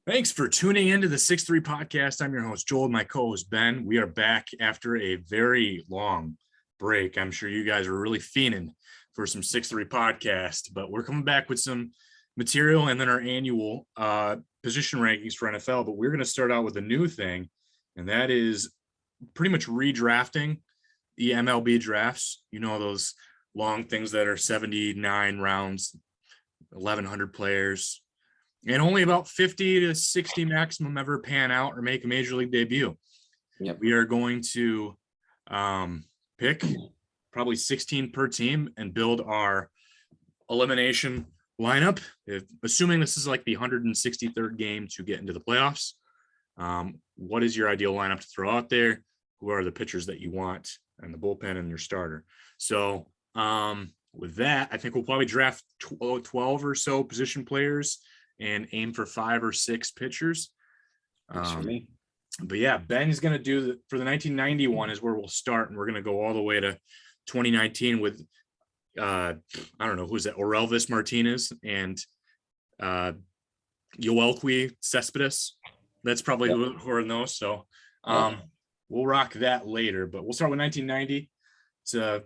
Thanks for tuning into the 6-3 podcast. I'm your host, Joel, my co-host, Ben. We are back after a very long break. I'm sure you guys are really fiending for some 6-3 podcast, but we're coming back with some material and then our annual position rankings for NFL. But we're going to start out with a new thing, and that is pretty much redrafting the MLB drafts. You know, those long things that are 79 rounds, 1,100 players, and only about 50 to 60 maximum ever pan out or make a major league debut. Yep. We are going to pick probably 16 per team and build our elimination lineup. Assuming this is like the 163rd game to get into the playoffs, what is your ideal lineup to throw out there? Who are the pitchers that you want and the bullpen and your starter? So with that, I think we'll probably draft 12 or so position players and aim for 5 or 6 pitchers. For me. But yeah, Ben's going to do for the 1991 is where we'll start, and we're going to go all the way to 2019 with I don't know who's that, Orelvis Martinez and Yoelqui Cespedes. That's probably who are those. So we'll rock that later. But we'll start with 1990. It's a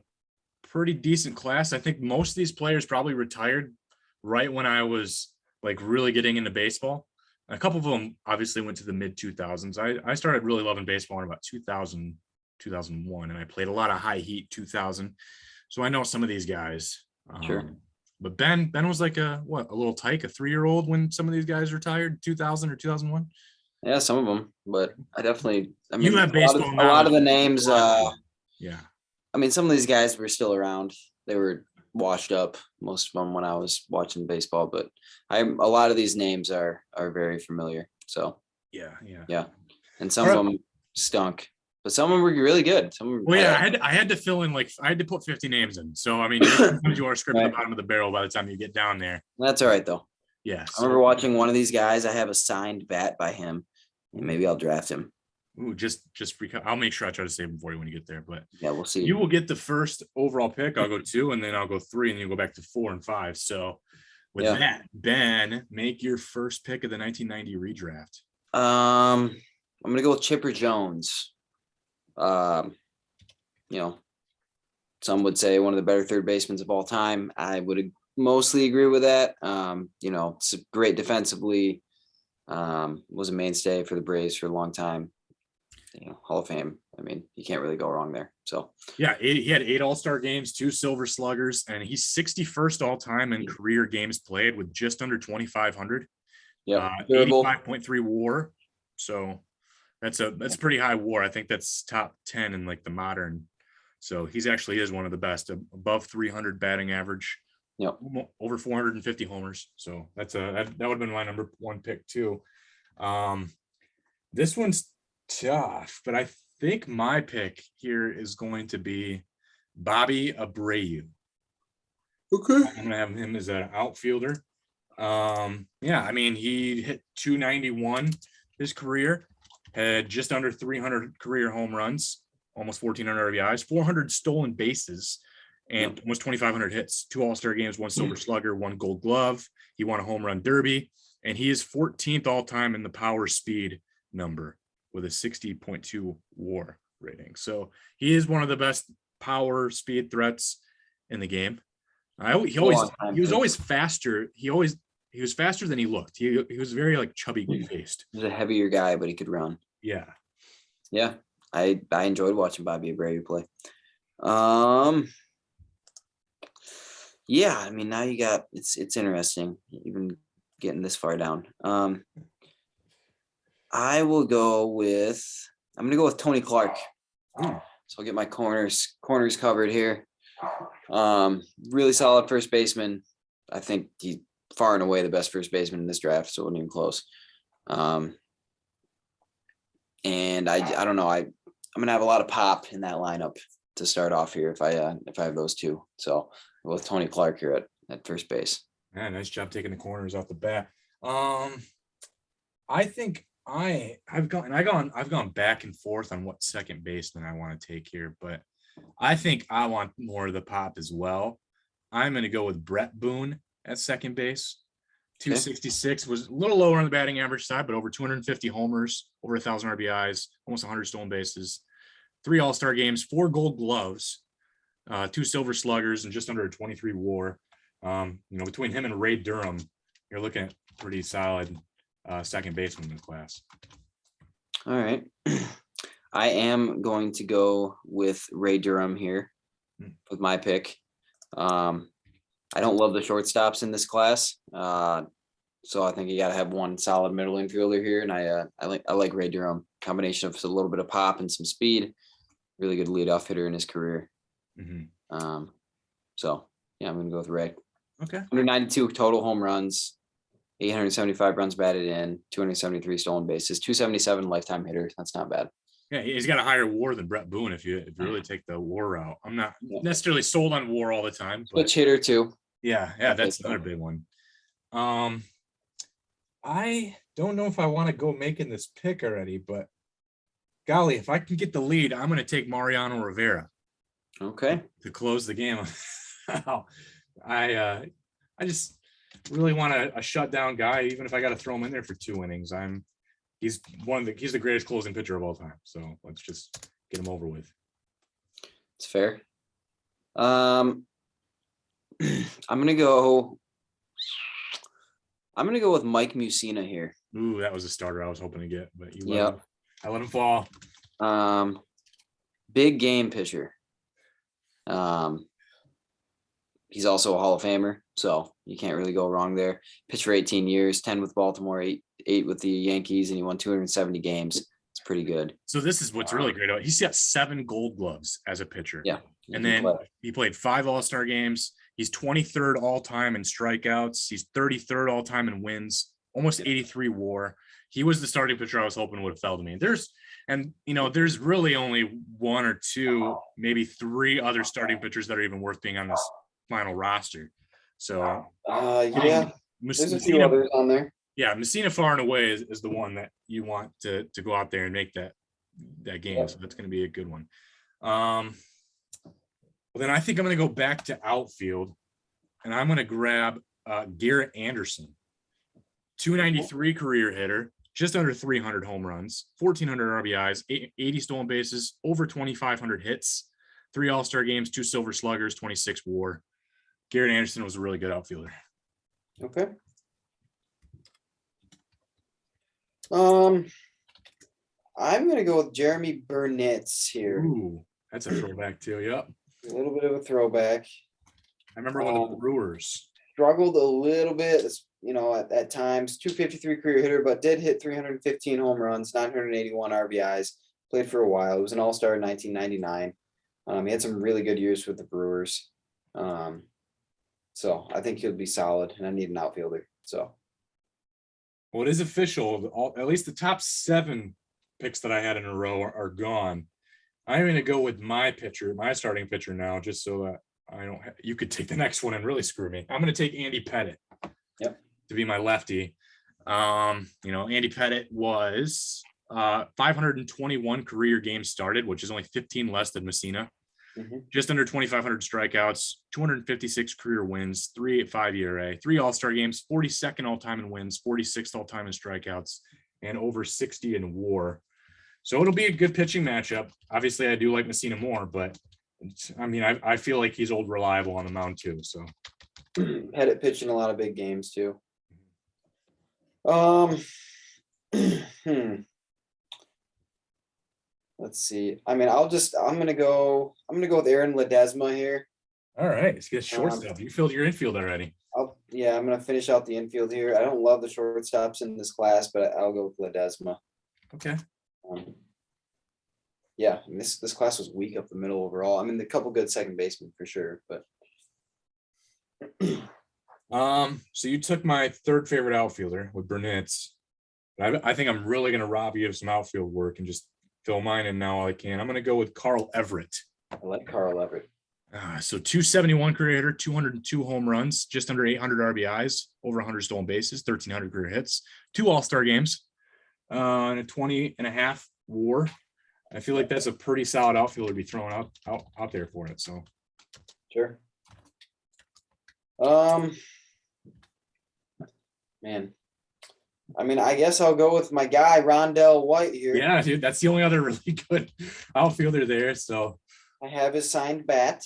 pretty decent class. I think most of these players probably retired right when I was like really getting into baseball. A couple of them obviously went to the mid 2000s. I started really loving baseball in about 2000, 2001, and I played a lot of high heat 2000. So I know some of these guys. Sure. But Ben was like a little tyke, a 3-year-old when some of these guys retired, 2000 or 2001. Yeah, some of them, but I mean, you have baseball. A lot of the names. Yeah. I mean, some of these guys were still around. They were washed up, most of them, when I was watching baseball, but a lot of these names are very familiar. So yeah. And some of them stunk, but some of them were really good. I had to fill in, like, I had to put 50 names in. So I mean, you are scripting the bottom of the barrel by the time you get down there. That's all right though. Yeah. I remember watching one of these guys. I have a signed bat by him, and maybe I'll draft him. Ooh, I'll make sure I try to save him for you when you get there. But yeah, we'll see. You will get the first overall pick. I'll go 2, and then I'll go 3, and you go back to 4 and 5. So with that, Ben, make your first pick of the 1990 redraft. I'm gonna go with Chipper Jones. Some would say one of the better third basemen of all time. I would mostly agree with that. It's great defensively. Was a mainstay for the Braves for a long time. Hall of Fame. I mean, you can't really go wrong there. So yeah, he had 8 All-Star games, 2 Silver Sluggers, and he's 61st all time in career games played with just under 2,500. Yeah, 85.3 WAR. So that's pretty high WAR. I think that's top 10 in like the modern. So he's actually is one of the best, above 300 batting average. Yep. Over 450 homers. So that would have been my number 1 pick too. This one's tough, but I think my pick here is going to be Bobby Abreu. Okay. I'm gonna have him as an outfielder. I mean, he hit 291 his career, had just under 300 career home runs, almost 1,400 RBIs, 400 stolen bases, and almost 2,500 hits, 2 All-Star games, 1 Silver Slugger, 1 Gold Glove. He won a home run derby, and he is 14th all-time in the power speed number with a 60.2 WAR rating. So he is one of the best power speed threats in the game. He was always faster. He was faster than he looked. He was very like chubby faced. He was a heavier guy, but he could run. Yeah. Yeah. I enjoyed watching Bobby Abreu play. Yeah, I mean, now you got it's interesting even getting this far down. I'm gonna go with Tony Clark. So I'll get my corners covered here. Really solid first baseman. I think he's far and away the best first baseman in this draft, so it wasn't even close. And I don't know, I'm gonna have a lot of pop in that lineup to start off here if I have those two. So with Tony Clark here at first base. Yeah, nice job taking the corners off the bat. I think I've gone back and forth on what second baseman I want to take here, but I think I want more of the pop as well. I'm going to go with Brett Boone at second base. 266, was a little lower on the batting average side, but over 250 homers, over 1,000 RBIs, almost 100 stolen bases, 3 All-Star games, 4 Gold Gloves, 2 Silver Sluggers, and just under a 23 WAR. Between him and Ray Durham, you're looking at pretty solid second baseman in the class. All right. I am going to go with Ray Durham here with my pick. I don't love the shortstops in this class. So I think you got to have one solid middle infielder here. And I like Ray Durham. Combination of a little bit of pop and some speed. Really good leadoff hitter in his career. So yeah, I'm going to go with Ray. Okay. 192 total home runs, 875 runs batted in, 273 stolen bases, 277 lifetime hitter. That's not bad. Yeah, he's got a higher WAR than Brett Boone if you really take the WAR route. I'm not necessarily sold on WAR all the time. But switch hitter too. Yeah, that's another big one. I don't know if I want to go making this pick already, but golly, if I can get the lead, I'm going to take Mariano Rivera. Okay. To close the game. I just really want a shutdown guy, even if I got to throw him in there for 2 innings. He's the greatest closing pitcher of all time. So let's just get him over with. It's fair. I'm gonna go with Mike Mussina here. Ooh, that was a starter I was hoping to get, but I let him fall. Big game pitcher. He's also a Hall of Famer, so you can't really go wrong there. Pitched for 18 years, 10 with Baltimore, eight with the Yankees, and he won 270 games. It's pretty good. So this is what's really great. He's got 7 Gold Gloves as a pitcher. Yeah. And then he played 5 All-Star games. He's 23rd all-time in strikeouts. He's 33rd all-time in wins, almost 83 WAR. He was the starting pitcher I was hoping would have fell to me. There's really only 1 or 2, maybe 3 other starting pitchers that are even worth being on this final roster. So there's a few others on there. Yeah, Mussina far and away is the one that you want to go out there and make that game. Yeah. So that's going to be a good one. Well, then I think I'm going to go back to outfield, and I'm going to grab Garrett Anderson, 293 career hitter, just under 300 home runs, 1,400 RBIs, 80 stolen bases, over 2,500 hits, 3 All-Star games, 2 Silver Sluggers, 26 WAR. Garrett Anderson was a really good outfielder. Okay. I'm going to go with Jeremy Burnett here. Ooh, that's a throwback too. Yep. A little bit of a throwback. I remember when the Brewers struggled a little bit, at times. 253 career hitter, but did hit 315 home runs, 981 RBIs. Played for a while. He was an All-Star in 1999. He had some really good years with the Brewers. So I think he'll be solid, and I need an outfielder. So. Well, it is official. At least the top 7 picks that I had in a row are gone. I'm going to go with my starting pitcher now, just so that you could take the next one and really screw me. I'm going to take Andy Pettitte. Yep. To be my lefty. Andy Pettitte was 521 career games started, which is only 15 less than Mussina. Just under 2,500 strikeouts, 256 career wins, 3.85 ERA, 3 All-Star games, 42nd all-time in wins, 46th all-time in strikeouts, and over 60 in WAR. So it'll be a good pitching matchup. Obviously, I do like Mussina more, but I feel like he's old reliable on the mound too. So Pettitte pitching a lot of big games too. Let's see. I'm gonna go with Aaron Ledesma here. All right, let's get shortstop. You filled your infield already. I'm gonna finish out the infield here. I don't love the shortstops in this class, but I'll go with Ledesma. Okay. This class was weak up the middle overall. A couple good second basemen for sure, but so you took my 3rd favorite outfielder with Burnett. I think I'm really gonna rob you of some outfield work and just fill mine in now all I can. I'm gonna go with Carl Everett. I like Carl Everett. So 271 career hitter, 202 home runs, just under 800 RBIs, over 100 stolen bases, 1,300 career hits, 2 All-Star games, and a 20.5 WAR. I feel like that's a pretty solid outfielder to be thrown out there for it. So sure. Man. I mean, I guess I'll go with my guy, Rondelle White here. Yeah, dude, that's the only other really good outfielder there. So I have his signed bat.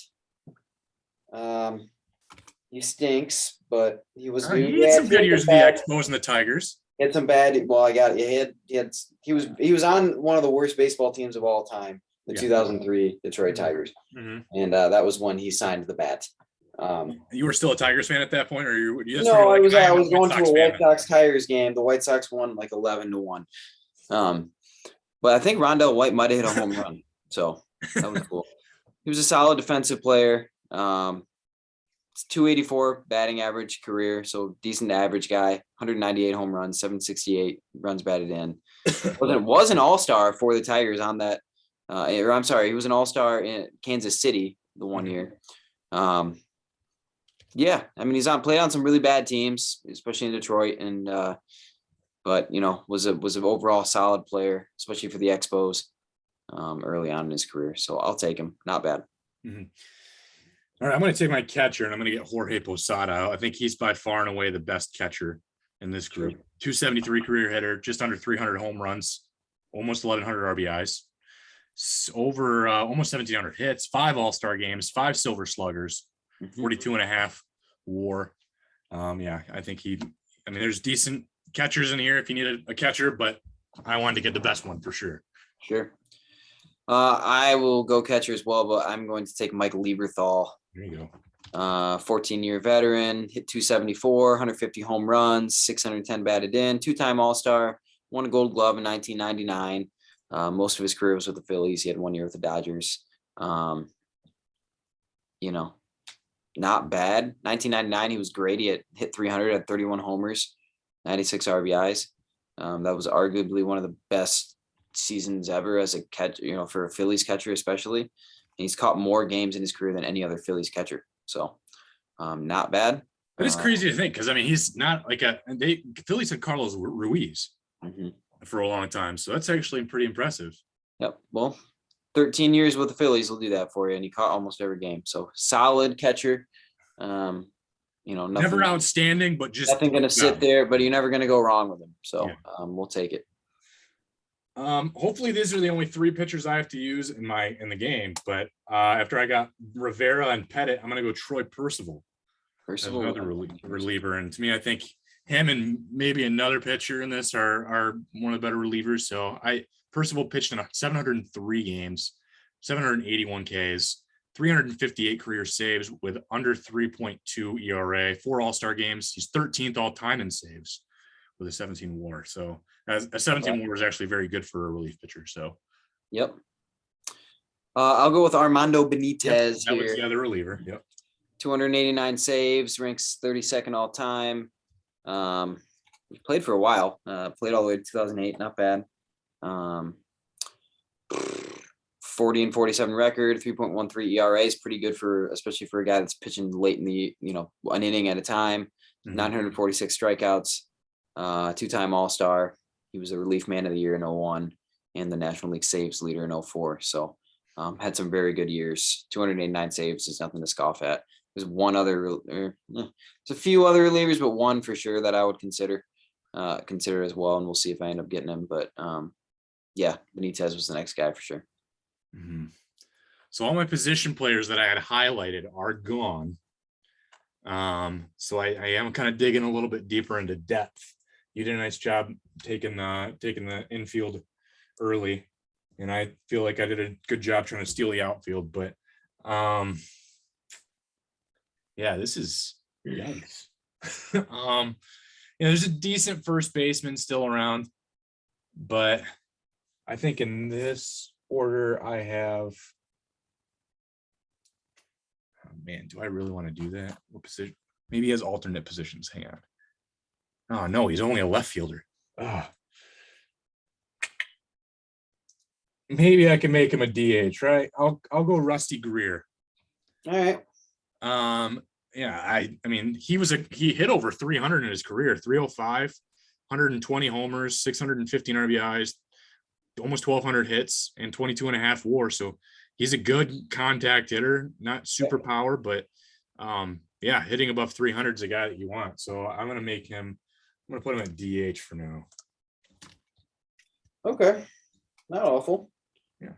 He stinks, but he was good. He had some good years with the Expos and the Tigers. He had some bad. Well, he was on one of the worst baseball teams of all time, the 2003 Detroit Tigers, and that was when he signed the bat. You were still a Tigers fan at that point, or you? No, I was going to a White Sox Tigers game. The White Sox won like 11-1. But I think Rondelle White might have hit a home run, so that was cool. He was a solid defensive player. It's 284 batting average career, so decent average guy. 198 home runs, 768 runs batted in. Was an all-star for the Tigers on that. He was an all-star in Kansas City the one year. Yeah, I mean, he's played on some really bad teams, especially in Detroit, and but was an overall solid player, especially for the Expos early on in his career. So I'll take him. Not bad. Mm-hmm. All right, I'm going to take my catcher, and I'm going to get Jorge Posada out. I think he's by far and away the best catcher in this group. 273 career hitter, just under 300 home runs, almost 1,100 RBIs, over almost 1,700 hits, 5 All-Star games, 5 Silver Sluggers, 42 and a half WAR. I think there's decent catchers in here if you need a catcher, but I wanted to get the best one for sure. Sure. I will go catcher as well, but I'm going to take Mike Lieberthal. There you go. 14-year veteran, hit 274, 150 home runs, 610 batted in, 2-time All-Star, won a Gold Glove in 1999. Most of his career was with the Phillies. He had 1 year with the Dodgers. Not bad. 1999, he was great. He had hit 300, had 31 homers, 96 RBIs. That was arguably one of the best seasons ever as a catcher, for a Phillies catcher especially. And he's caught more games in his career than any other Phillies catcher. So not bad. It is crazy to think because he's not like Phillies had Carlos Ruiz for a long time. So that's actually pretty impressive. Yep. Well, 13 years with the Phillies will do that for you, and he caught almost every game. So solid catcher. Never outstanding, but just nothing going to sit there, but you're never going to go wrong with him. So we'll take it. Hopefully these are the only 3 pitchers I have to use in the game. But after I got Rivera and Pettit, I'm going to go Troy Percival. Another reliever, and to me, I think him and maybe another pitcher in this are one of the better relievers. So Percival pitched in 703 games, 781 Ks, 358 career saves with under 3.2 ERA, 4 All-Star games. He's 13th all time in saves with a 17 WAR. So a 17 WAR is actually very good for a relief pitcher. So, yep. I'll go with Armando Benitez that here. was the other reliever. Yep. 289 saves, ranks 32nd all time. He played for a while. Played all the way to 2008. Not bad. 40 and 47 record, 3.13 ERA is pretty good especially for a guy that's pitching late in the, an inning at a time. 946 strikeouts, 2-time All-Star. He was the relief man of the year in 2001 and the National League saves leader in 2004. So had some very good years. 289 saves is nothing to scoff at. There's there's a few other relievers, but one for sure that I would consider as well. And we'll see if I end up getting him. But Benitez was the next guy for sure. Mm-hmm. So all my position players that I had highlighted are gone. So I am kind of digging a little bit deeper into depth. You did a nice job taking the infield early, and I feel like I did a good job trying to steal the outfield. But this is yikes. There's a decent first baseman still around, but I think in this order I have. Oh man, do I really want to do that? What position? Maybe he has alternate positions. Hang on. Oh no, he's only a left fielder. Maybe I can make him a DH, right? I'll go Rusty Greer. All right. I mean, he hit over 300 in his career, 305, 120 homers, 615 RBIs, almost 1,200 hits, and 22 and a half WAR. So he's a good contact hitter, not super power, but hitting above 300 is a guy that you want. So I'm going to make him gonna put him at DH for now. Okay, not awful. Yeah,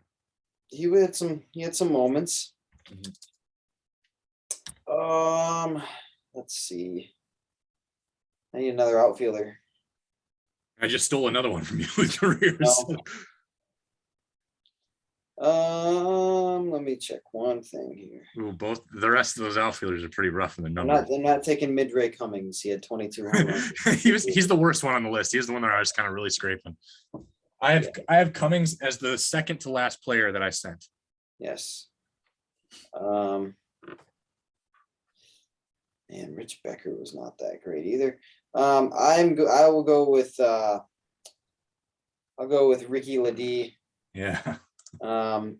he had some moments. Let's see. I need another outfielder. I just stole another one from you with careers. Let me check one thing here. Ooh, both the rest of those outfielders are pretty rough in the numbers. I'm not taking Midre Cummings. He had 22 home runs. He's the worst one on the list. He's the one that I was kind of really scraping. I have Cummings as the second to last player that I sent. Yes. Man, Rich Becker was not that great either. I will go with I'll go with Ricky Ledee. Yeah. Not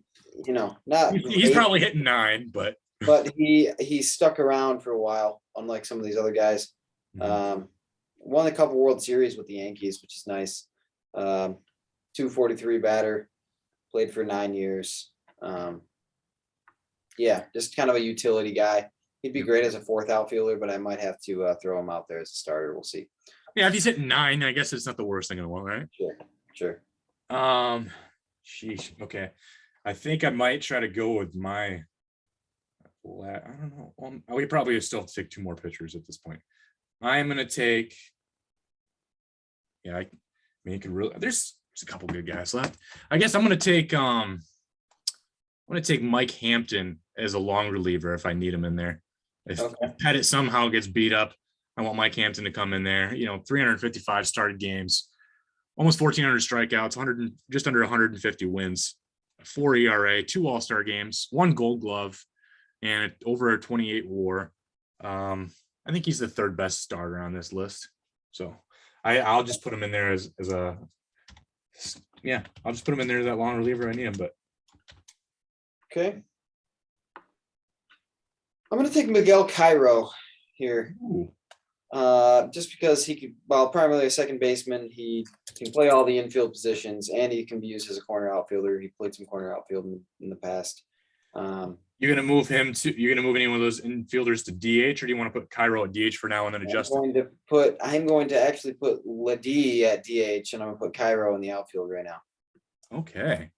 he's probably hitting 9, but he stuck around for a while, unlike some of these other guys. Won a couple World Series with the Yankees, which is nice. 243 batter, played for 9 years. Just kind of a utility guy. He'd be great as a fourth outfielder, but I might have to throw him out there as a starter. We'll see. Yeah, if he's hitting 9, I guess it's not the worst thing in the world, right? Sure. Sheesh. Okay. I think I might try to go with I don't know. We probably still have to take 2 more pitchers at this point. I'm gonna take. Yeah, I mean, you could really. There's a couple good guys left. I guess I'm gonna take. I'm gonna take Mike Hampton as a long reliever if I need him in there. If Pettit somehow gets beat up, I want Mike Hampton to come in there. 355 started games, almost 1,400 strikeouts, just under 150 wins, 4 ERA, 2 All-Star games, 1 Gold Glove, and over a 28 WAR. I think he's the 3rd best starter on this list. So I'll just put him in there as a. Yeah, I'll just put him in there as that long reliever I need him. But okay. I'm going to take Miguel Cairo here. Just because he could, primarily a second baseman, he can play all the infield positions and he can be used as a corner outfielder. He played some corner outfield in the past. You're going to move any one of those infielders to DH, or do you want to put Cairo at DH for now and then adjust? I'm going to actually put Ledee at DH and I'm going to put Cairo in the outfield right now. Okay.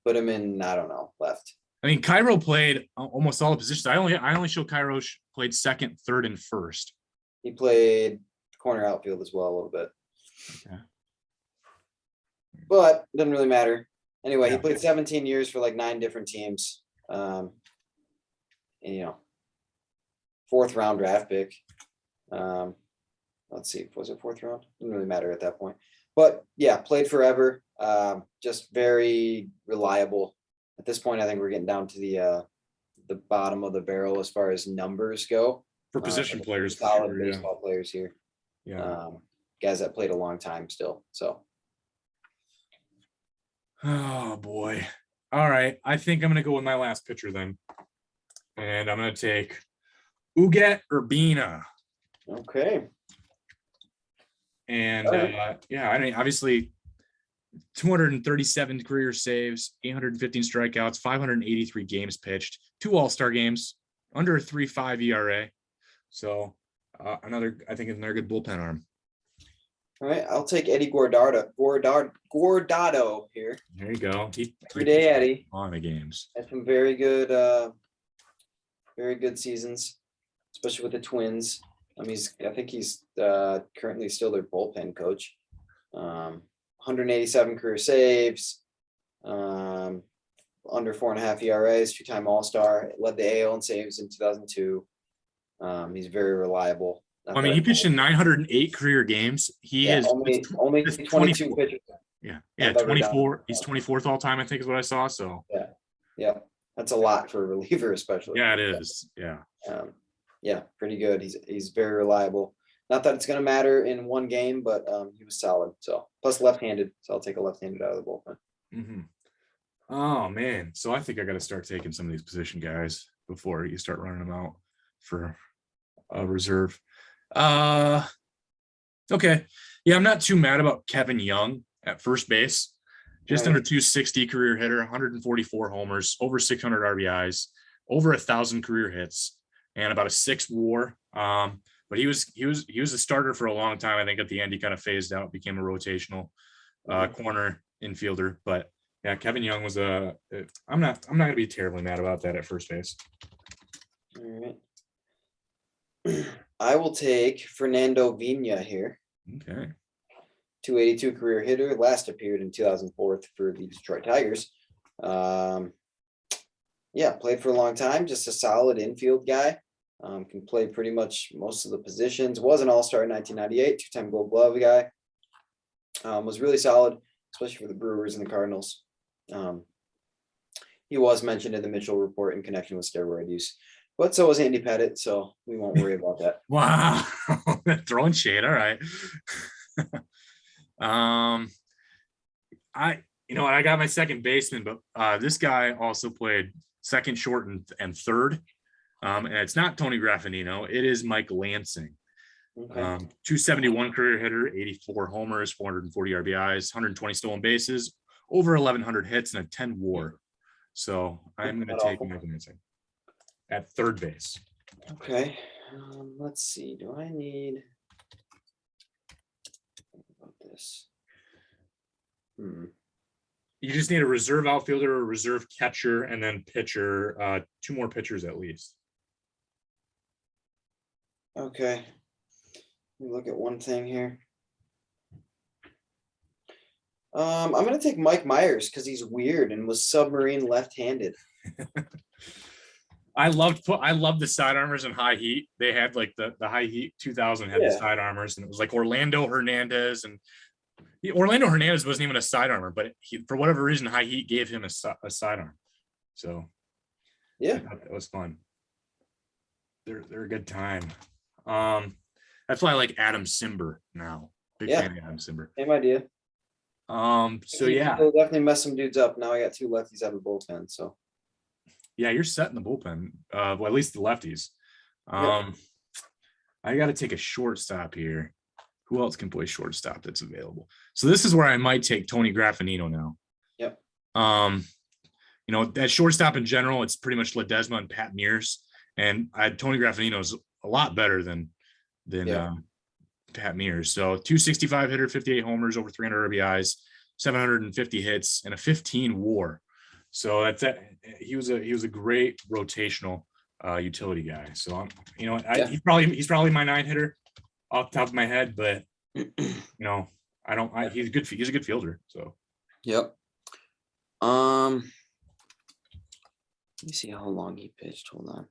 Put him in, I don't know, left. I mean, Cairo played almost all the positions. I only show Cairo played second, third, and first. He played corner outfield as well a little bit. Okay. But it doesn't really matter. Anyway, he played 17 years for like 9 different teams. And, 4th round draft pick. Let's see, was it 4th round? Didn't really matter at that point. But yeah, played forever. Just very reliable. At this point, I think we're getting down to the bottom of the barrel as far as numbers go. For position players, solid baseball players here. Yeah. Guys that played a long time still. So. Oh boy. All right. I think I'm gonna go with my last pitcher then. And I'm gonna take Uget Urbina. Okay. And I mean, obviously 237 career saves, 815 strikeouts, 583 games pitched, 2 All-Star games, under a 3.5 ERA. So I think another good bullpen arm. All right, I'll take Eddie Guardado here. There you go. Everyday Eddie. On the games. Had some very good seasons, especially with the Twins. I think he's currently still their bullpen coach. 187 career saves, under 4.5 ERAs, 2-time All-Star, led the AL in saves in 2002. He's very reliable. He pitched in 908 career games. He is only 22 pitchers. Yeah, 24. He's 24th all time, I think is what I saw. So yeah, that's a lot for a reliever, especially. Yeah, it is. Yeah. Pretty good. He's very reliable. Not that it's going to matter in one game, but he was solid. So plus left-handed, so I'll take a left-handed out of the bullpen. Mm-hmm. Oh man, so I think I got to start taking some of these position guys before you start running them out for a reserve. Okay. Yeah, I'm not too mad about Kevin Young at first base. Just under 260 career hitter, 144 homers, over 600 RBIs, over 1,000 career hits, and about a 6 WAR. but he was a starter for a long time. I think at the end he kind of phased out, became a rotational corner infielder. But yeah, Kevin Young was I'm not gonna be terribly mad about that at first base. All right. I will take Fernando Vina here. Okay. 282 career hitter, last appeared in 2004 for the Detroit Tigers. Yeah, played for a long time, just a solid infield guy. Can play pretty much most of the positions. Was an all-star in 1998, two-time Gold Glove guy. Was really solid, especially for the Brewers and the Cardinals. He was mentioned in the Mitchell report in connection with steroid use, but so was Andy Pettitte, so we won't worry about that. Wow. Throwing shade. All right. I got my second baseman, but this guy also played second, short, and third. And it's not Tony Graffinino. It is Mike Lansing. Okay. 271 career hitter, 84 homers, 440 RBIs, 120 stolen bases, over 1,100 hits, and a 10 WAR. So I'm going to take Mike Lansing at third base. Okay. Let's see. Do I need about this? You just need a reserve outfielder, a reserve catcher, and then pitcher. 2 more pitchers at least. Okay. Let me look at one thing here. I'm going to take Mike Meares because he's weird and was submarine left-handed. I loved the side armors in High Heat. They had like the High Heat 2000 had the side armors, and it was like Orlando Hernandez, and Orlando Hernandez wasn't even a side armor, but for whatever reason High Heat gave him a side arm. So yeah, that was fun. They're a good time. That's why I like Adam Simber now. Big fan of Adam Simber. Same idea. So yeah, he'll definitely mess some dudes up. Now I got 2 lefties out of the bullpen. So yeah, you're set in the bullpen. Well, at least the lefties. I got to take a shortstop here. Who else can play shortstop that's available? So this is where I might take Tony Graffinino now. Yep. At shortstop in general, it's pretty much Ledesma and Pat Meares, and Tony Graffinino is a lot better than Pat Meares. So 265 hitter, 58 homers, over 300 RBIs, 750 hits, and a 15 WAR. So that's it. He was a great rotational utility guy. So he's probably my 9 hitter off the top of my head, but he's a good fielder. So yep. Let me see how long he pitched. Hold on.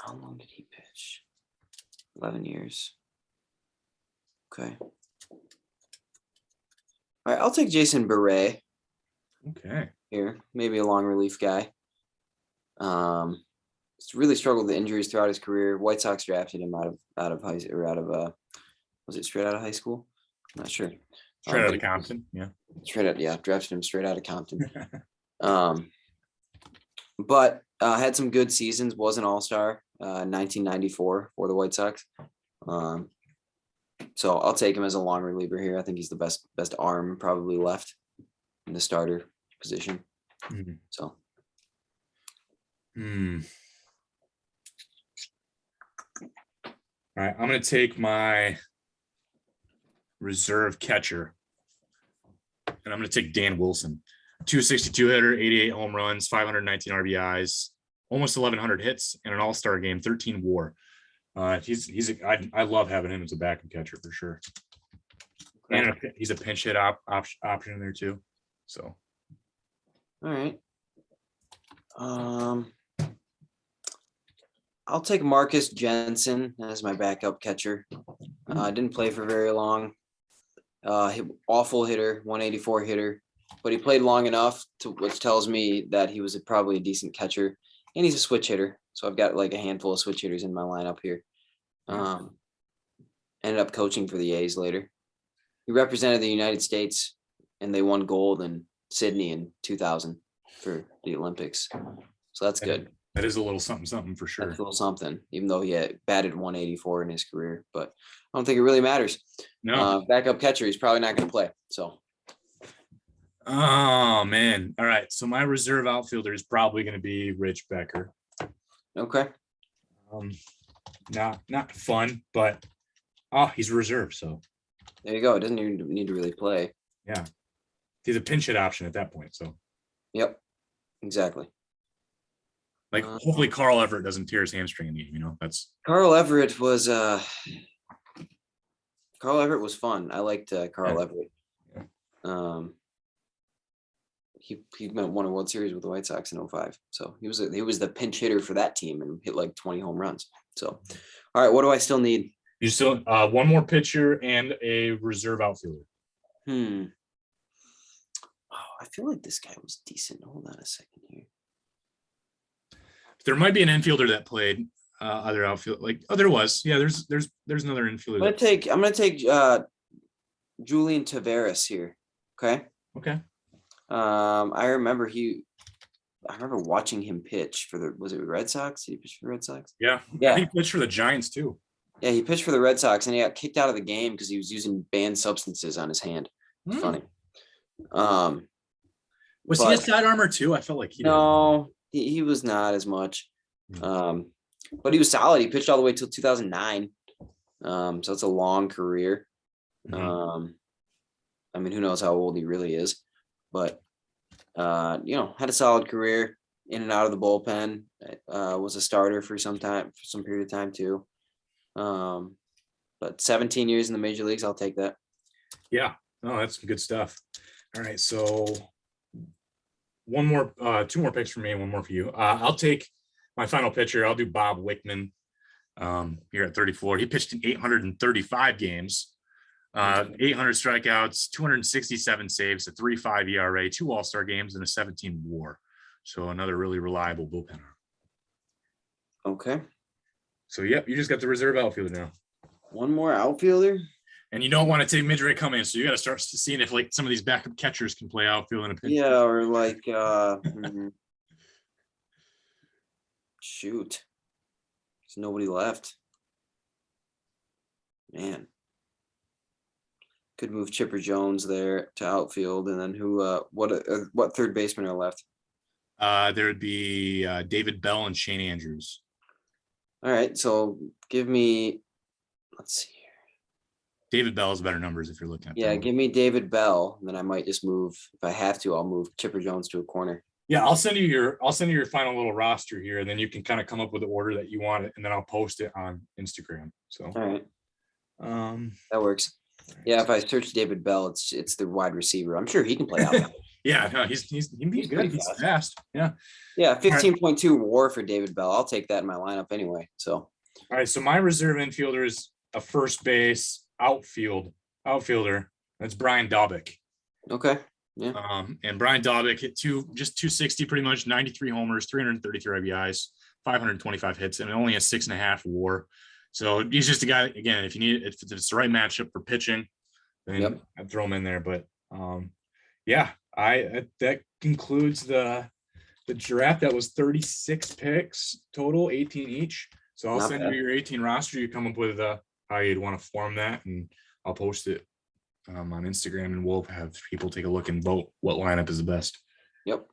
How long did he pitch? 11 years. Okay. All right, I'll take Jason Beret. Okay. Here, maybe a long relief guy. He's really struggled with injuries throughout his career. White Sox drafted him was it straight out of high school? I'm not sure. Straight out of Compton, yeah. Drafted him straight out of Compton. But had some good seasons. Was an all-star 1994 for the White Sox. So I'll take him as a long reliever here. I think he's the best arm probably left in the starter position. Mm-hmm. So. All right, I'm going to take my reserve catcher, and I'm going to take Dan Wilson. 262 hitter, 88 home runs, 519 RBIs, almost 1,100 hits, and an all-star game, 13 WAR. I love having him as a backup catcher for sure. And he's a pinch hit option in there too. So. All right. I'll take Marcus Jensen as my backup catcher. Didn't play for very long. Awful hitter, 184 hitter, but he played long enough which tells me that he was probably a decent catcher, and he's a switch hitter. So I've got like a handful of switch hitters in my lineup here. Ended up coaching for the A's later. He represented the United States, and they won gold in Sydney in 2000 for the Olympics. So that's good. That is a little something for sure. That's a little something, even though he had batted 184 in his career. But I don't think it really matters. No. Backup catcher, he's probably not going to play. So. Oh man. All right. So my reserve outfielder is probably going to be Rich Becker. Okay. Not fun, but he's reserve. So there you go. It doesn't even need to really play. Yeah. He's a pinch hit option at that point. So yep. Exactly. Like hopefully Carl Everett doesn't tear his hamstring in the game, that's Carl Everett was fun. I liked Carl Everett. Yeah. He won a World Series with the White Sox in 2005. So he was the pinch hitter for that team and hit like 20 home runs. So all right, what do I still need? You still one more pitcher and a reserve outfielder. Oh, I feel like this guy was decent. Hold on a second here. There might be an infielder that played other outfield. There was. Yeah, there's another infielder. I'm gonna take Julian Taveras here. Okay. Okay. I remember watching him pitch for was it Red Sox? Did he pitch for the Red Sox? Yeah. I think he pitched for the Giants too. Yeah, he pitched for the Red Sox and he got kicked out of the game because he was using banned substances on his hand. Funny. Was he a side armor too? I felt like he was not as much. But he was solid. He pitched all the way till 2009. So it's a long career. I mean, who knows how old he really is, but had a solid career in and out of the bullpen. Was a starter for some period of time too. But 17 years in the major leagues, I'll take that. Yeah, no, that's some good stuff. All right, so two more picks for me and one more for you. I'll take my final pitcher. I'll do Bob Wickman here at 34. He pitched in 835 games, 800 strikeouts, 267 saves, a 3.5 ERA, 2 All-Star games, and a 17 WAR. So another really reliable bullpen. Okay. So, yep, you just got the reserve outfielder now. One more outfielder? And you don't want to take Midre Cummings, so you got to start seeing if some of these backup catchers can play outfield in a pinch. Yeah, or shoot. There's nobody left. Man. Could move Chipper Jones there to outfield, and then what third baseman are left? There would be David Bell and Shane Andrews. All right, so give me. Let's see here. David Bell has better numbers if you're looking at. Yeah, give me David Bell, and then I might just move. If I have to, I'll move Chipper Jones to a corner. Yeah, I'll send you your final little roster here, and then you can kind of come up with the order that you want it, and then I'll post it on Instagram. So all right, that works. Yeah, if I search David Bell, it's the wide receiver. I'm sure he can play out. Yeah, no, he's good. He's fast. Yeah. Yeah, 15.2 WAR for David Bell. I'll take that in my lineup anyway. So. All right, so my reserve infielder is a first base outfielder. That's Brian Daubik. Okay. Yeah. And Brian Daubik hit 260 pretty much, 93 homers, 333 RBIs, 525 hits, and only a 6.5 WAR. So he's just a guy, again, if it's the right matchup for pitching, then I'd throw him in there. But that concludes the draft. That was 36 picks total, 18 each. So I'll send you your 18 roster. You come up with how you'd want to form that, and I'll post it on Instagram, and we'll have people take a look and vote what lineup is the best. Yep.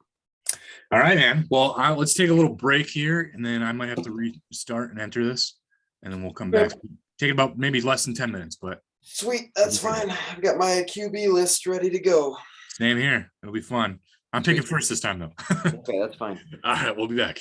All right, man. Well, let's take a little break here, and then I might have to restart and enter this, and then we'll come back. Take about maybe less than 10 minutes, but sweet. That's fine. I've got my QB list ready to go. Same here. It'll be fun. I'm picking first this time, though. Okay, that's fine. All right, we'll be back.